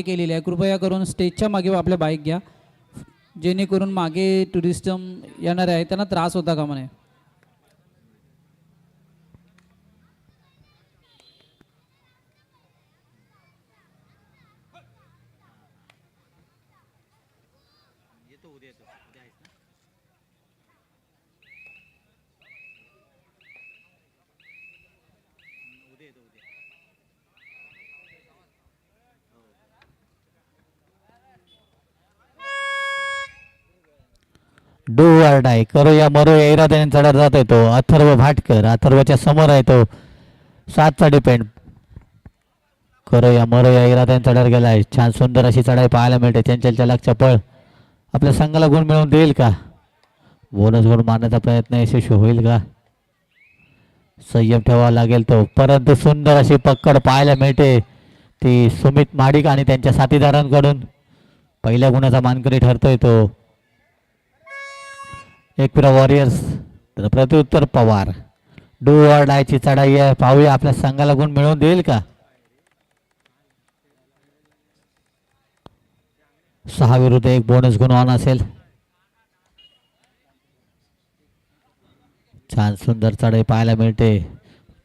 केलेली आहे. कृपया करून स्टेजच्या मागे आपल्या बाईक घ्या, जेणेकरून मागे टुरिस्ट येणारे आहेत त्यांना त्रास होता कामा नये. डू ऑर डाय करो या मरो या इराद्याने चढत जात आहे तो अथर्व भाटकर. अथर्वच्या समोर आहे तो 7चा डिपेंड. करो या मरो या इराद्याने चढत गेला आहे. छान सुंदर अशी चढाई पाहायला मिळते. चंचलच्या लक्ष्य पळ आपल्या संघाला गुण मिळवून देईल का? बोनस गुण मारण्याचा प्रयत्न यशस्वी होईल का? संयम ठेवावा लागेल तो. परंतु सुंदर अशी पकड पाहायला मिळते ती सुमित माडिक आणि त्यांच्या साथीदारांकडून. पहिल्या गुणाचा मानकरी ठरतोय तो एकविरा वॉरियर्स. तर प्रत्युत्तर पवार. डू ऑर डायची चढाई आहे. पाहूया आपल्या संघाला गुण मिळवून देईल का? 6 विरुद्ध 1 बोनस गुण ऑन असेल. छान सुंदर चढाई पाहायला मिळते.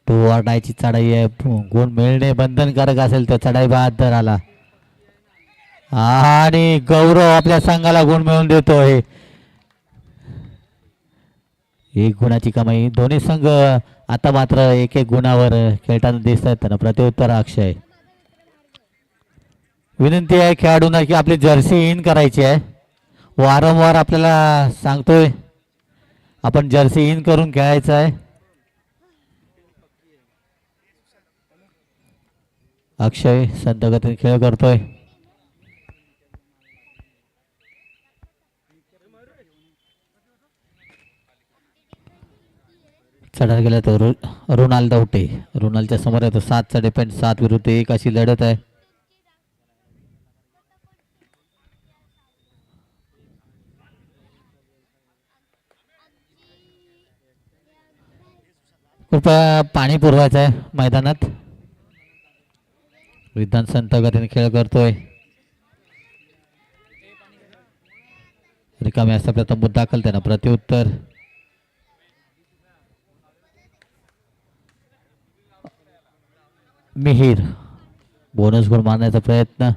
डू ऑर डायची चढाई आहे. गुण मिळणे बंधनकारक असेल तर चढाई बहादर आला आणि गौरव आपल्या संघाला गुण मिळवून देतोय. 1 गुणाची कमाई. दोन्ही संघ आता मात्र 1-1 गुणावर खेळताना दिसत आहेत. त्यांना प्रत्युत्तर अक्षय. विनंती आहे खेळाडूंना की आपली जर्सी इन करायची आहे. वारंवार आपल्याला सांगतोय आपण जर्सी इन करून खेळायचं आहे. अक्षय संत गतीने खेळ करतोय. चढायला गेला तो रुणाल दवटे. रुणालच्या समोर आहे तो 7चा डिपेंड. 7 विरुद्ध 1 अशी लढत आहे. कृपया पाणी पुरवायचं आहे मैदानात. विधान संत गतीने खेळ करतोय. रिकामी असता प्रथम मुद्दा दाखल. त्यांना प्रत्युत्तर. मिहीर बोनस गुण मारण्याचा प्रयत्न.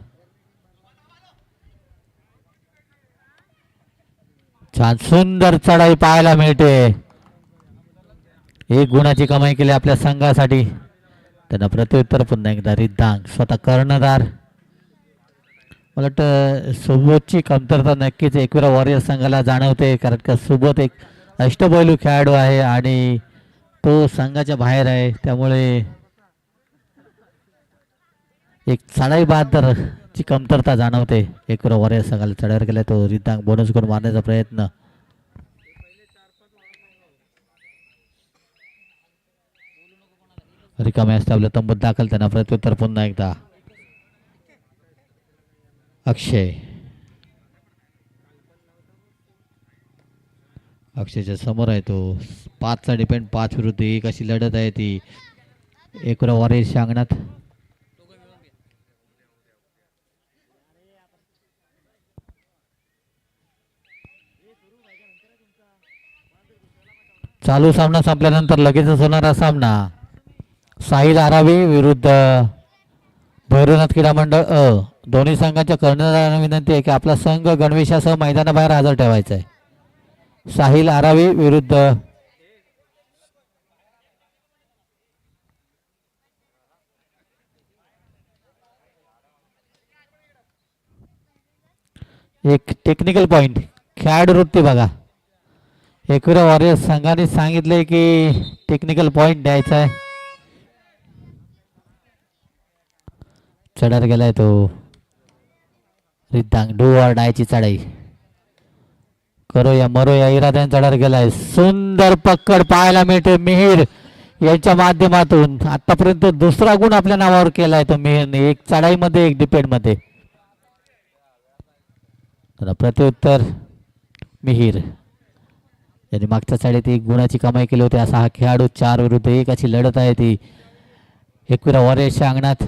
छान सुंदर चढाई पाहायला मिळते. 1 गुणाची कमाई केली आपल्या संघासाठी. त्यांना प्रत्युत्तर पुन्हा एकदा रिद्धांग स्वतः कर्णधार. मला वाटतं सुबोधची कमतरता नक्कीच एकविरा वॉरियर संघाला जाणवते, कारण का सुबोध एक अष्टपैलू खेळाडू आहे आणि तो संघाच्या बाहेर आहे. त्यामुळे एक चढाई बहादरची कमतरता जाणवते. एकविरा वॉरियर संघाला चढाईवर गेला तो रिद्धांग. बोनस गुण मारण्याचा प्रयत्न. रिकामे असताबले तंबूत दाखल. त्यांना प्रत्युत्तर पुन्हा एकदा अक्षय. अक्षयच्या समोर आहे तो 5चा डिपेंड. 5 विरुद्ध 1 अशी लढत आहे ती एकविरा वॉरियर्सच्या अंगणात. चालू सामना संपल्यानंतर लगेचच होणारा सामना साहिल आरावी विरुद्ध भैरवनाथ क्रीडा मंडळ दोन्ही संघांच्या कर्णधारांना विनंती आहे की आपला संघ गणवेशासह मैदानाबाहेर हजर ठेवायचा आहे. साहिल आरावी विरुद्ध एक टेक्निकल पॉइंट. खेळाडू वृत्ती बघा. एकविरा वॉरियर्स संघाने सांगितले की टेक्निकल पॉइंट द्यायचा आहे. चढायला गेलाय तो रिद्धांग. डू ऑर डायची चढाई. करो या मरो या इराद्याने चढायला गेलाय. सुंदर पकड पाहायला मिळते मिहीर यांच्या माध्यमातून. आतापर्यंत 2रा गुण आपल्या नावावर केलाय तो मिहीरने. 1 चढाईमध्ये 1 डिपेंडमध्ये. प्रत्युत्तर मिहीर यांनी मागच्या चढाईत 1 गुणाची कमाई केली होती असा हा खेळाडू. 4 विरुद्ध 1 अशी लढत आहे ती एकविरा वॉरियर्सच्या अंगणात.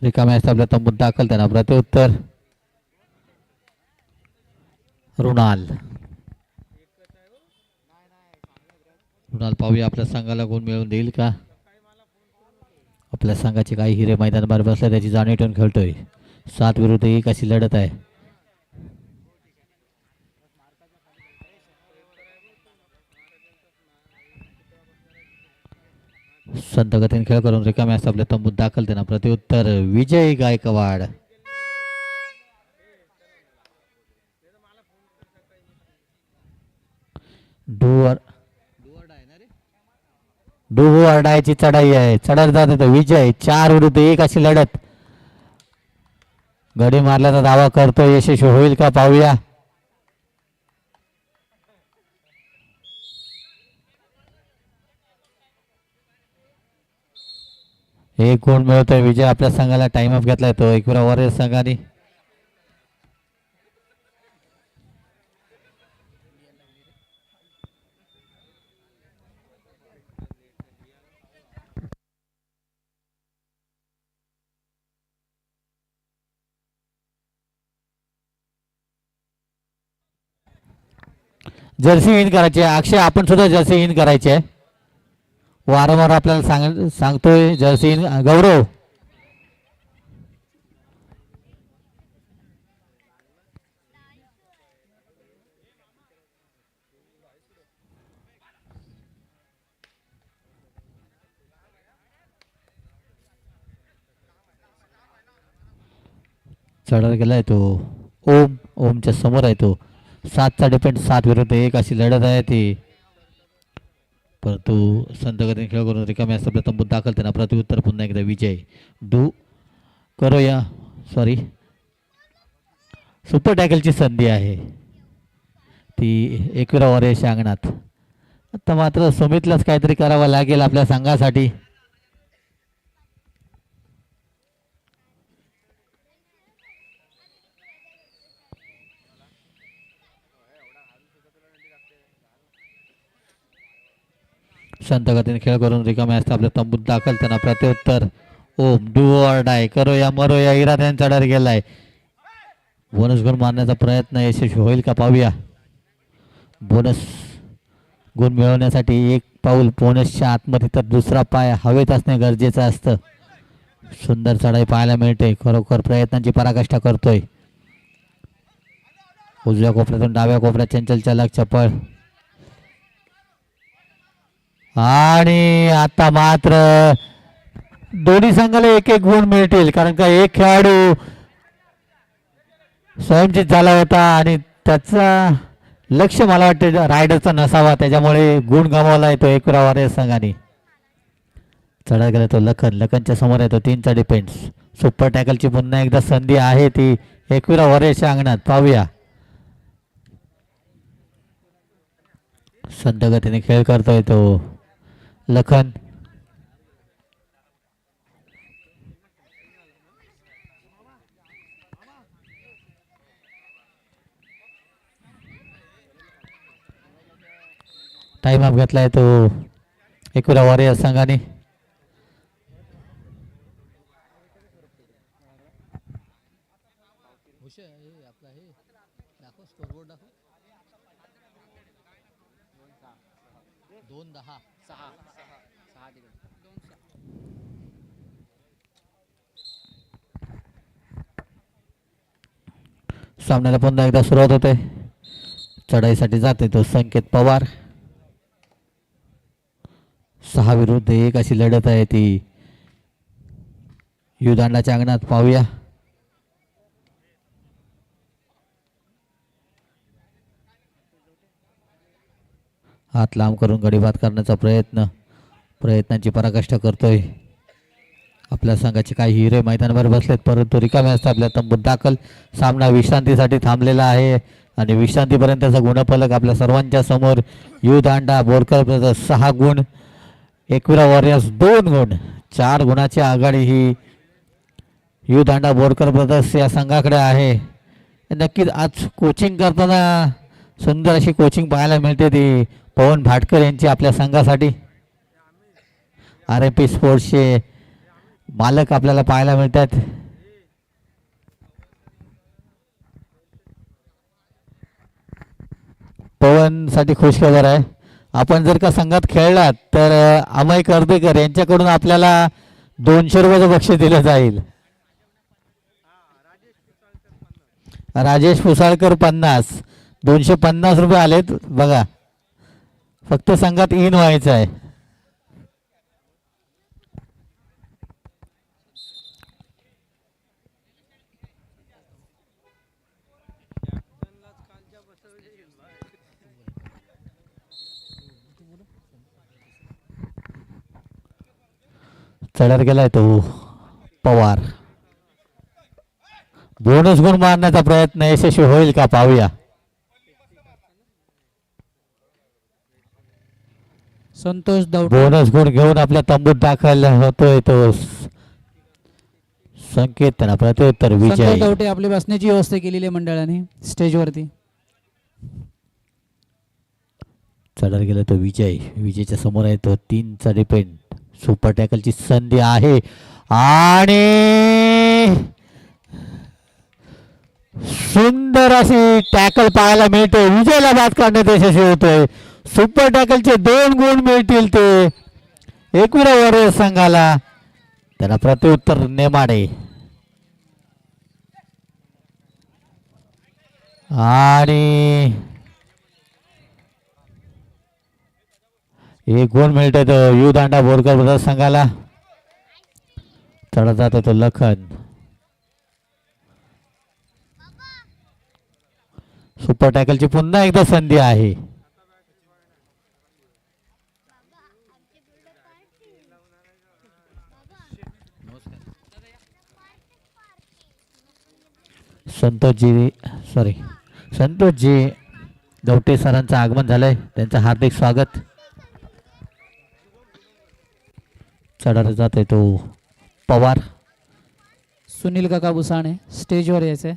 रिकाम्या आपल्या तंबूत दाखल. त्यांना प्रत्युत्तर रुणाल. रुणाल पाहूया आपल्या संघाला गुण मिळवून देईल का. आपल्या संघाचे काही हिरे मैदानाबाहेर बसले त्याची जाणीव ठेवून खेळतोय. 7 विरुद्ध 1 अशी लढत आहे. संत गतीने खेळ करून रिकाम्या आपल्या तंबूत दाखल. त्यांना प्रत्युत्तर विजय गायकवाड. डू अडायची चढाई आहे. चढत जात होतं विजय. 4 विरुद्ध 1 अशी लढत. गडी मारल्याचा दावा करतो. यशस्वी होईल का पाहूया. एक गुण मिळतोय. विजय आपल्या संघाला टाइम अप घेतलाय तो एकविरा वॉरियर संघाने. जर्सी इन करायची आहे. अक्षय आपण सुद्धा जर्सी इन करायची आहे. वारंवार आपल्याला सांगतोय जर्सी इन. गौरव चढायला गेलाय तो. ओमच्या समोर आहे तो. 7चा डिपेंड. 7 विरुद्ध 1 अशी लढत आहे ती. परंतु संत गतीने खेळ करून रिकाम्या आपल्या तंबूत दाखल. त्यांना प्रत्युत्तर पुन्हा एकदा विजय. डू करूया सॉरी सुपर टॅकलची संधी आहे ती एकविरा वॉरियरच्या अंगणात. आता मात्र सुमितलाच काहीतरी करावं लागेल आपल्या संघासाठी. संत गतीने खेळ करून रिकाम्या आपल्या तंबूत दाखल. त्यांना प्रत्युत्तर ओम. डू ऑर डाय करूया मरूया. इराद्याने चढायला गेलाय. बोनस गुण मारण्याचा प्रयत्न यशस्वी होईल का पाहूया. बोनस गुण मिळवण्यासाठी एक पाऊल बोनसच्या आतमध्ये तर दुसरा पाय हवेत असणे गरजेचं असतं. सुंदर चढाई पाहायला मिळते. खरोखर प्रयत्नांची पराकाष्ठा करतोय. उजव्या कोपऱ्यातून डाव्या कोपऱ्यात चंचल चालक चपळ. आणि आता मात्र दोन्ही संघाला एक एक गुण मिळतील. कारण का एक खेळाडू स्वयंचित झाला होता आणि त्याचा लक्ष मला वाटते रायडरचा नसावा. त्याच्यामुळे गुण गमावला येतो एकविरा वॉरियर संघाने. चढा गेला तो लखन. लखनच्या समोर येतो 3चा डिफेन्स. सुपर टॅकलची पुन्हा एकदा संधी आहे ती एकविरा वॉरियरच्या अंगणात. पाहूया. संत गतीने खेळ करतोय तो लखन. टाइम अप घेतलाय तो एकविरा वॉरियर संघाने. सामन्याला पुन्हा एकदा सुरुवात होते. चढाईसाठी जाते तो संकेत पवार. 6 विरुद्ध 1 अशी लढत आहे ती युदांडाच्या अंगणात. पाहूया. हात लांब करून गडीबाद करण्याचा प्रयत्नांची पराकाष्ठा करतोय. आपल्या संघाचे काही हिरे मैदानावर बसलेत परंतु रिकाम्या असतात आपल्या तंबूत दाखल. सामना विश्रांतीसाठी थांबलेला आहे आणि विश्रांतीपर्यंतचा गुणफलक आपल्या सर्वांच्या समोर. युदांडा बोरकर 6 गुण. एकविरा वॉरियर्स 2 गुण. 4 गुणाची आघाडी ही युदांडा बोरकर ब्रदर्स या संघाकडे आहे. नक्कीच आज कोचिंग करताना सुंदर अशी कोचिंग पाहायला मिळते ती पवन भाटकर यांची आपल्या संघासाठी. RMP स्पोर्ट्सचे मालक आपल्याला पाहायला मिळतात. पवनसाठी खुशखबर आहे. आपण जर का संघात खेळलात तर अमय कर्देकर यांच्याकडून आपल्याला 200 रुपयाचं बक्षीस दिलं जाईल. राजेश पुसाळकर 50, 250 रुपये आलेत बघा. फक्त संघात इन व्हायचं आहे. चढर गेलाय तो पवार. बोनस गुण मारण्याचा प्रयत्न यशस्वी होईल का पाहूया. संतोष दौटे. बोनस गुण घेऊन आपल्या तंबूत दाखल होतोय तो संकेत. त्यांना प्रत्युत्तर संतोष विजय. दौटे आपली बसण्याची व्यवस्था केलेली आहे मंडळाने स्टेजवरती. चढर गेला तो विजय. विजयच्या समोर आहे तो 3चा डिपेंड. सुपर टॅकलची संधी आहे आणि सुंदर अशी टॅकल पाहायला मिळते. विजयला बाद करण्यात यशस्वी होतोय. सुपर टॅकलचे 2 गुण मिळतील ते एकविरा वॉरियर संघाला. त्यांना प्रत्युत्तर नेमाडे आणि 1 गुण मिळतोय तो यू दांडा बोरकर ब्रदर्स संघाला. चढत जातो तो लखन. सुपर टॅकलची पुन्हा एकदा संधी आहे. संतोषजी दौटे सरांचं आगमन झालंय. त्यांचं हार्दिक स्वागत. चढत जातोय तो पवार. सुनील काका बुसाणे स्टेजवर यायचंय.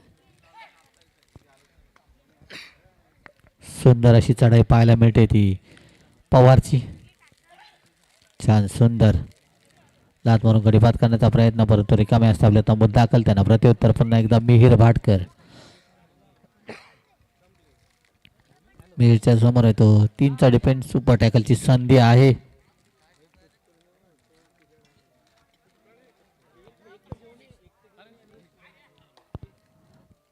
सुंदर अशी चढाई पाहायला मिळते ती पवारची. छान सुंदर लात मारून गडीपात करण्याचा प्रयत्न, परंतु रिकामे असता आपल्या तंबूत दाखल. त्यांना प्रत्युत्तर पुन्हा एकदा मिहीर भाटकर. मिहीरच्या समोर आहे तो 3चा डिफेंड. सुपर टॅकलची संधी आहे.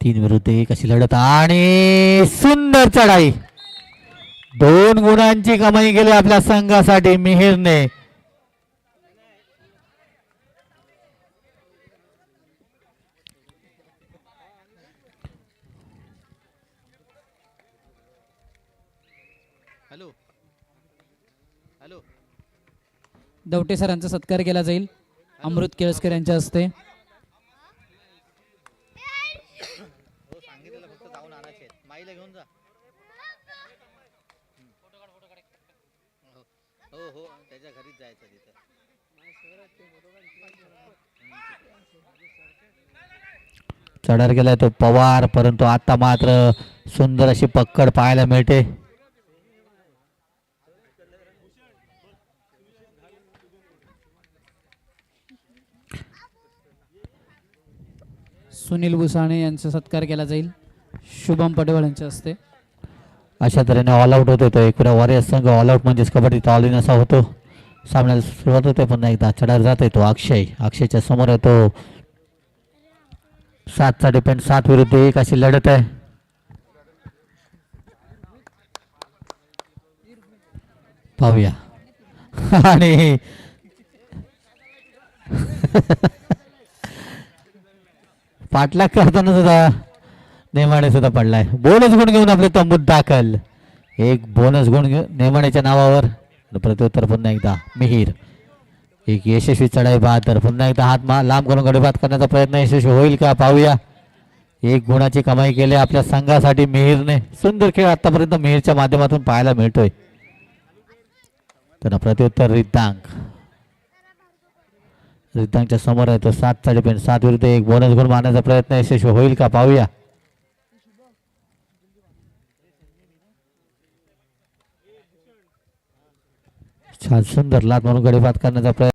तीन विरुद्ध 1 अशी लढत आणि सुंदर चढाई. 2 गुणांची कमाई केली आपल्या संघासाठी मिहीरने. दौटे सरांचा सत्कार केला जाईल अमृत केळसकर यांच्या हस्ते. चढर गेलाय तो पवार, परंतु आता मात्र सुंदर अशी पक्कड पाहायला मिळते. सुनील बुसाणे यांचा सत्कार केला जाईल शुभम पटेवाळ यांच्या हस्ते. अशा तऱ्हेने ऑल आउट होतो तो एकविरा वॉरियर संघ. ऑल आउट म्हणजेच कबड्डीत ऑल इन असा होतो. सामन्याला सुरुवात होते. पुन्हा एकदा चढावर जातोय तो अक्षय. अक्षयच्या समोर आहे तो 7चा डिपेंड. 7 विरुद्ध 1 अशी लढत आहे. पाहूया आणि पाठलाग करताना सुद्धा नेमाडे सुद्धा पडलाय. बोनस गुण घेऊन आपले तंबूत दाखल. 1 बोनस गुण नेमाड्याच्या नावावर. प्रत्युत्तर पुन्हा एकदा मिहीर. 1 यशस्वी चढाई बहादर. पुन्हा एकदा हात लांब करून गडीपात करण्याचा प्रयत्न यशस्वी होईल का पाहूया. 1 गुणाची कमाई केली आपल्या संघासाठी मिहीरने. सुंदर खेळ आतापर्यंत मिहीरच्या माध्यमातून पाहायला मिळतोय. त्यांना प्रत्युत्तर रिद्धांक. रिद्धांकच्या समोर आहे तो 7चा डिपेंड. 7 विरुद्ध 1 बोनस गुण मारण्याचा प्रयत्न यशस्वी होईल का पाहूया. छान सुंदर लात मारून गडीपात करण्याचा प्रयत्न.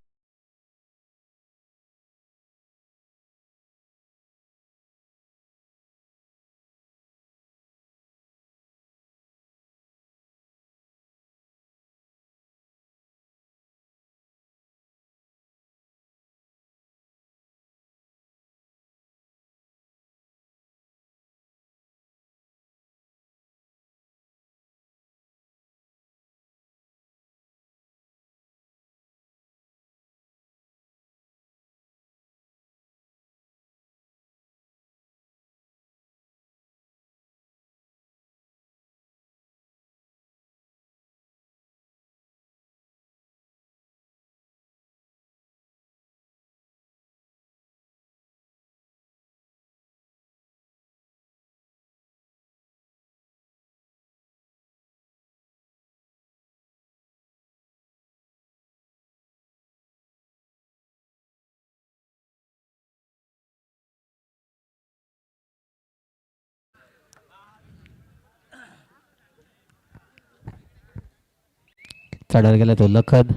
चढावर गेला तो लखन.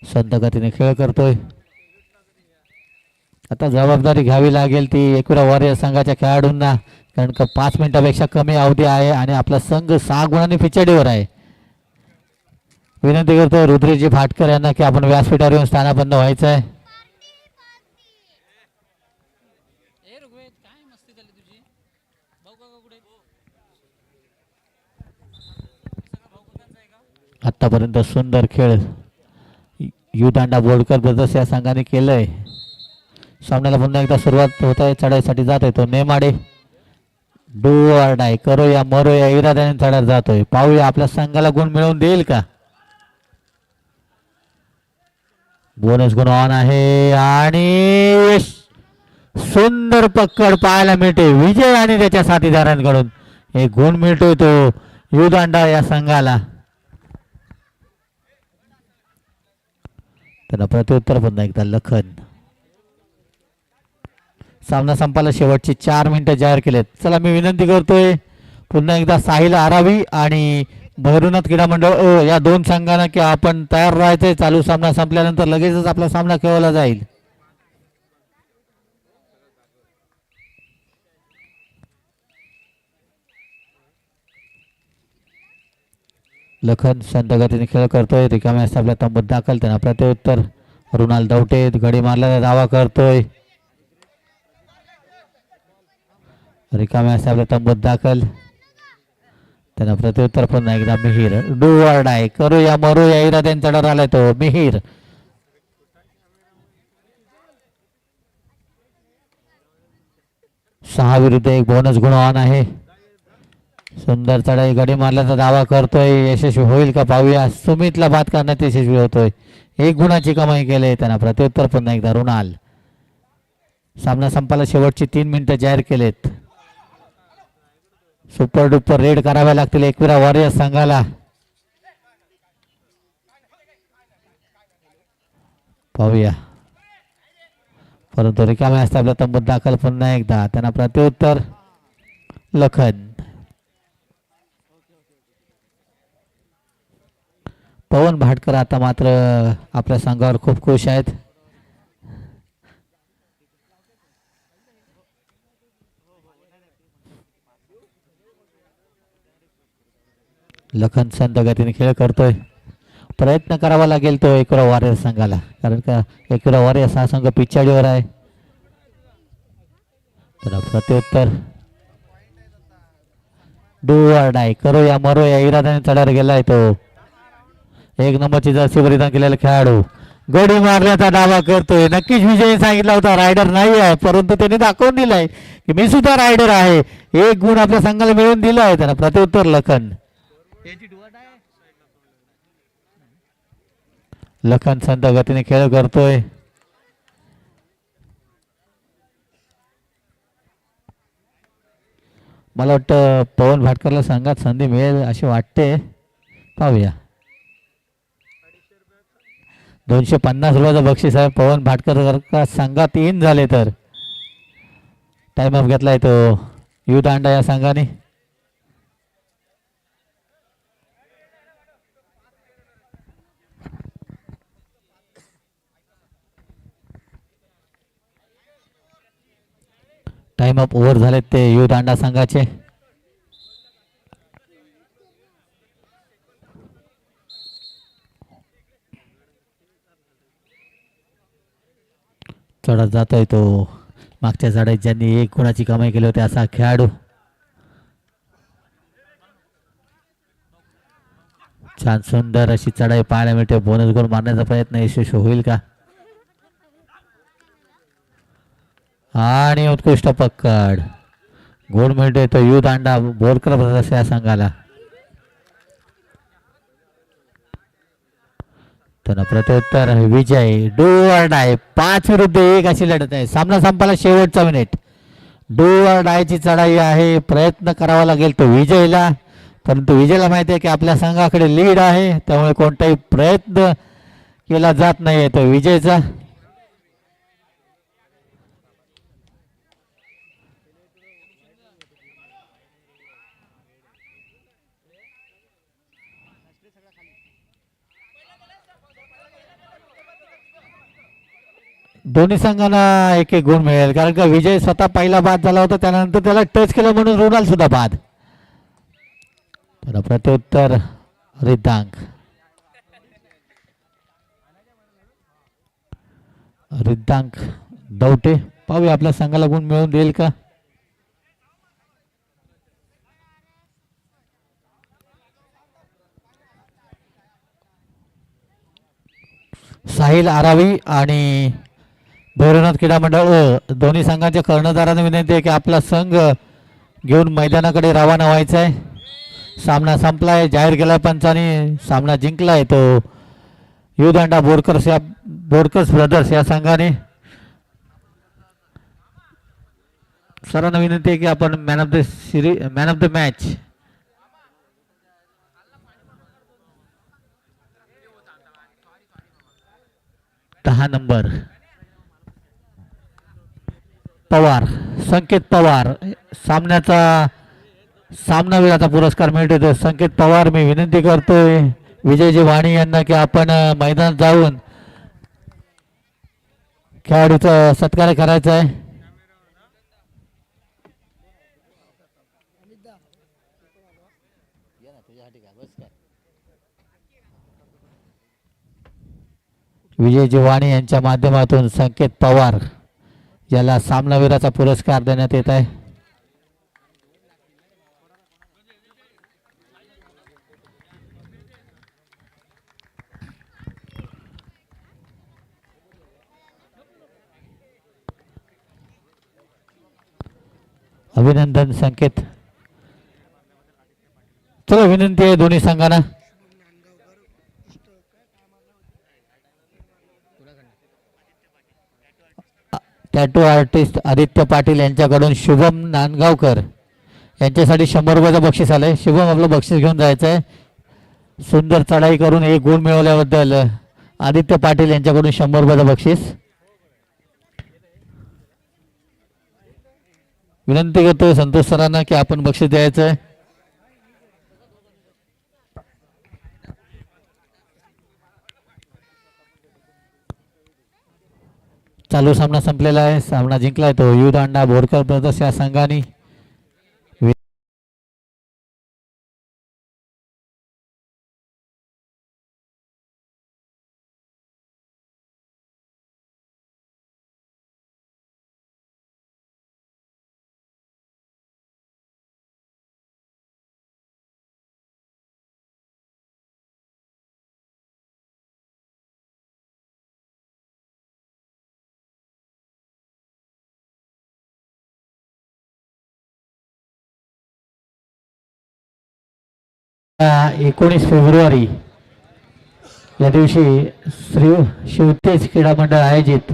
संत गतीने खेळ करतोय. आता जबाबदारी घ्यावी लागेल ती एकविरा वॉरियर संघाच्या खेळाडूंना, कारण का 5 मिनिटापेक्षा कमी अवधी आहे आणि आपला संघ 6 गुणांनी पिछाडीवर आहे. विनंती करतो रुद्रजी फाटकर यांना की आपण व्यासपीठावर येऊन स्थानापन्न व्हायचं आहे. आतापर्यंत सुंदर खेळ युदांडा बोडकर ब्रदर्स या संघाने केलंय. सामन्याला पुन्हा एकदा सुरुवात होत आहे. चढाईसाठी जात आहे तो नेमाडे. डू ऑर डाय, करो या मरो या इराद्याने चढायला जातोय. पाहूया आपल्या संघाला गुण मिळवून देईल का. बोनस गुण ऑन आहे आणि सुंदर पकड पाहायला मिळते विजय आणि त्याच्या साथीदारांकडून. एक गुण मिळतोय तो युदांडा या संघाला. त्यांना प्रत्युत्तर पुन्हा एकदा लखन. सामना संपायला शेवटची 4 मिनिटं जाहीर केलेत. चला मी विनंती करतोय पुन्हा एकदा साहिल आरावी आणि भैरवनाथ क्रीडा मंडळ या 2 संघांना की आपण तयार राहायचंय. चालू सामना संपल्यानंतर लगेचच आपला सामना खेळवला जाईल. लखन संत गतीने खेळ करतोय. रिकाम्या असता आपल्या तंबूत दाखल. त्यांना प्रत्युत्तर रुणाल दवटे गडी मारल्याचा दावा करतोय. रिकाम्या असता आपल्या तंबूत दाखल. त्यांना प्रत्युत्तर पुन्हा एकदा मिहीर. डू ऑर डाय, करू या मरू या इराद्याने चढावर आलाय तो मिहीर. सहा विरुद्ध 1 बोनस गुण ऑन आहे. सुंदर चढाई गडी मारल्याचा दावा करतोय. यशस्वी होईल का पाहूया. सुमितला बाद करण्यात यशस्वी होतोय. 1 गुणाची कमाई केली. त्यांना प्रत्युत्तर पुन्हा एकदा रुणाल. सामना संपायला शेवटची 3 मिनिटं जाहीर केलेत. सुपर डुपर रेड कराव्या लागतील एकविरा वॉरियर संघाला. पाहूया परंतु रिकाम्या असता आपल्या तंबूत दाखल पुन्हा एकदा. त्यांना प्रत्युत्तर लखन. पवन भाटकर आता मात्र आपल्या संघावर खूप खुश आहेत. लखन संत गतीने खेळ करतोय. प्रयत्न करावा लागेल तो एकविरा वॉरियर संघाला, कारण का एकविरा वॉरियर हा संघ पिछाडीवर आहे. तर प्रत्युत्तर डू ऑर डाय, करो या मरो या इराद्याने चढावर गेलाय तो. 1 नंबरची जर्सी परिधान केलेला खेळाडू गडी मारल्याचा दावा करतोय. नक्कीच विजय सांगितला होता रायडर नाही आहे, परंतु त्याने दाखवून दिलाय की मी सुद्धा रायडर आहे. 1 गुण आपल्या संघाला मिळवून दिला आहे. त्यांना प्रत्युत्तर लखन. लखन संत गतीने खेळ करतोय. मला वाटतं पवन भाटकरला संघात संधी मिळेल असे वाटते. पाहूया. 250 रुपयाचं बक्षीस आहे. पवन भाटकर का संघात इन झाले तर टाइम ऑफ घेतलाय तो युदांडा या संघाने. टाइम अप ओव्हर झालेत ते युदांडा संघाचे. चढत जातोय तो मागच्या चढाईत ज्यांनी 1 गुणाची कमाई केली होती असा खेळाडू. छान सुंदर अशी चढाई पाहायला मिळते. बोनस गुण मारण्याचा प्रयत्न यशस्वी होईल का. आणि उत्कृष्ट पकड. गुण मिळतोय तो युदांडा बोरकर ब्रदर्स या संघाला. त्यांना प्रत्युत्तर विजय. डू ऑर डाय 5 विरुद्ध 1 अशी लढत आहे. सामना संपायला शेवटचा मिनिट. डू ऑर डायची चढाई आहे. प्रयत्न करावा लागेल तो विजयला, परंतु विजयला माहिती आहे की आपल्या संघाकडे लीड आहे, त्यामुळे कोणताही प्रयत्न केला जात नाही तो विजयचा. दोन्ही संघांना एक एक गुण मिळेल, कारण का विजय स्वतः पहिला बाद झाला होता, त्यानंतर त्याला टच केलं म्हणून रुणाल सुद्धा बाद. तर प्रत्युत्तर रिद्धांक. रिद्धांक दौटे, पाहूया आपल्या संघाला गुण मिळवून देईल का. साहिल आरावी आणि भैरवनाथ क्रीडा मंडळ दोन्ही संघांच्या कर्णधारांना विनंती आहे की आपला संघ घेऊन मैदानाकडे रवाना व्हायचा आहे. सामना संपलाय, जाहीर केलाय पंचाने. सामना जिंकलाय तो युदांडा बोरकर्स ब्रदर्स या संघाने. सरांना विनंती आहे की आपण मॅन ऑफ द मॅच दहा नंबर पवार, संकेत पवार सामनावीराचा पुरस्कार मिळतो. संकेत पवार, मी विनंती करतोय विजयजी वाणी यांना की आपण मैदानात जाऊन खेळाडूचा सत्कार करायचा आहे. विजयजी वाणी यांच्या माध्यमातून संकेत पवार याला सामनावीराचा पुरस्कार देण्यात येत आहे. अभिनंदन संकेत. चला, विनंती आहे दोन्ही संघांना. टॅटू आर्टिस्ट आदित्य पाटील यांच्याकडून शुभम नांदगावकर यांच्यासाठी 100 रुपयाचं बक्षीस आलंय. शुभम, आपलं बक्षीस घेऊन जायचं आहे. सुंदर चढाई करून एक गुण मिळवल्याबद्दल आदित्य पाटील यांच्याकडून 100 रुपयाचं बक्षीस. विनंती करतोय संतोष सरांना की आपण बक्षीस द्यायचं आहे. चालू सामना संपलेला आहे. सामना जिंकलाय तो युदांडा बोरकर ब्रदर्स या संघाने. आ, 19 फेब्रुवारी या दिवशी श्री शिवतेज क्रीडा मंडळ आयोजित